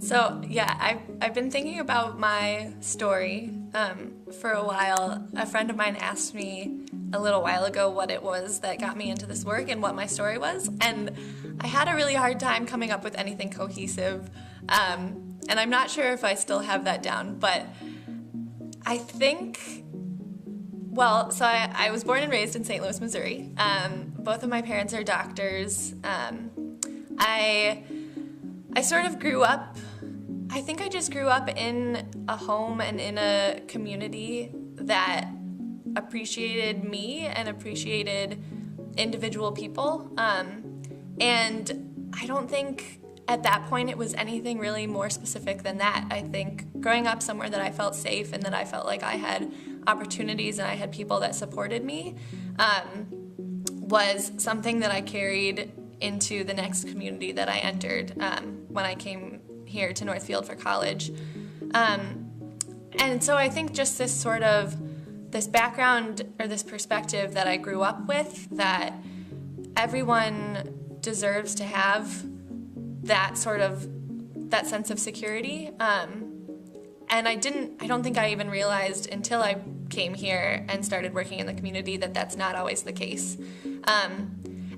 So yeah, I've been thinking about my story for a while. A friend of mine asked me a little while ago what it was that got me into this work and what my story was, and I had a really hard time coming up with anything cohesive, and I'm not sure if I still have that down, but I think, well, so I was born and raised in St. Louis, Missouri. Both of my parents are doctors. I sort of grew up, I think I just grew up in a home and in a community that appreciated me and appreciated individual people. And I don't think at that point it was anything really more specific than that. I think growing up somewhere that I felt safe and that I felt like I had opportunities and I had people that supported me was something that I carried into the next community that I entered when I came here to Northfield for college. And so I think just this background or this perspective that I grew up with, that everyone deserves to have that sense of security. And I don't think I even realized until I came here and started working in the community that that's not always the case.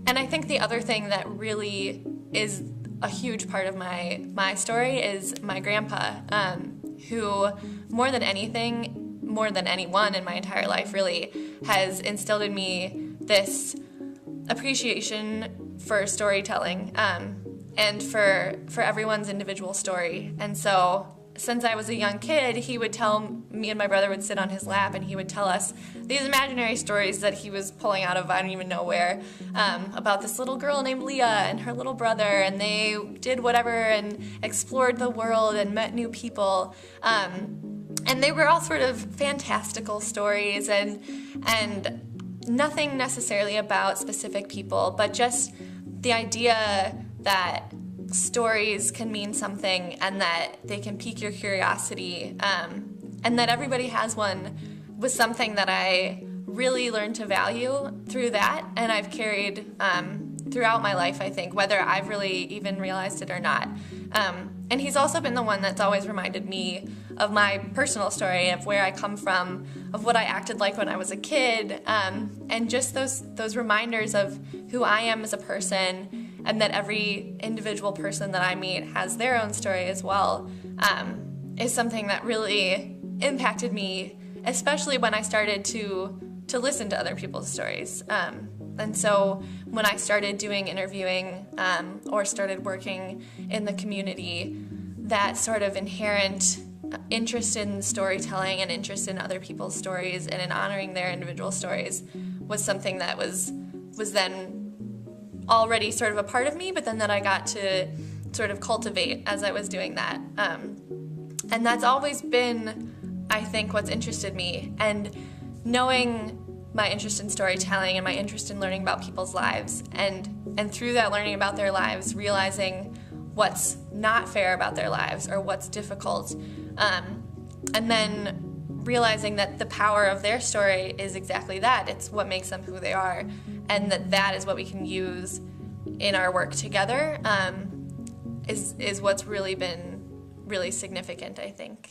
And I think the other thing that really is a huge part of my story is my grandpa, who more than anyone in my entire life really has instilled in me this appreciation for storytelling and for everyone's individual story. And so since I was a young kid, he would me and my brother would sit on his lap and he would tell us these imaginary stories that he was pulling out of I don't even know where, about this little girl named Leah and her little brother, and they did whatever and explored the world and met new people. And they were all sort of fantastical stories and nothing necessarily about specific people, but just the idea that stories can mean something and that they can pique your curiosity, and that everybody has one, was something that I really learned to value through that, and I've carried throughout my life, I think, whether I've really even realized it or not. And he's also been the one that's always reminded me of my personal story, of where I come from, of what I acted like when I was a kid, and just those reminders of who I am as a person, and that every individual person that I meet has their own story as well, is something that really impacted me, especially when I started to listen to other people's stories. And so when I started doing interviewing or started working in the community, that sort of inherent interest in storytelling and interest in other people's stories and in honoring their individual stories was something that was then already sort of a part of me, but then that I got to sort of cultivate as I was doing that. And that's always been, I think, what's interested me. And knowing my interest in storytelling and my interest in learning about people's lives, and through that learning about their lives, realizing what's not fair about their lives or what's difficult, and then realizing that the power of their story is exactly that. It's what makes them who they are, and that is what we can use in our work together, is what's really been really significant, I think.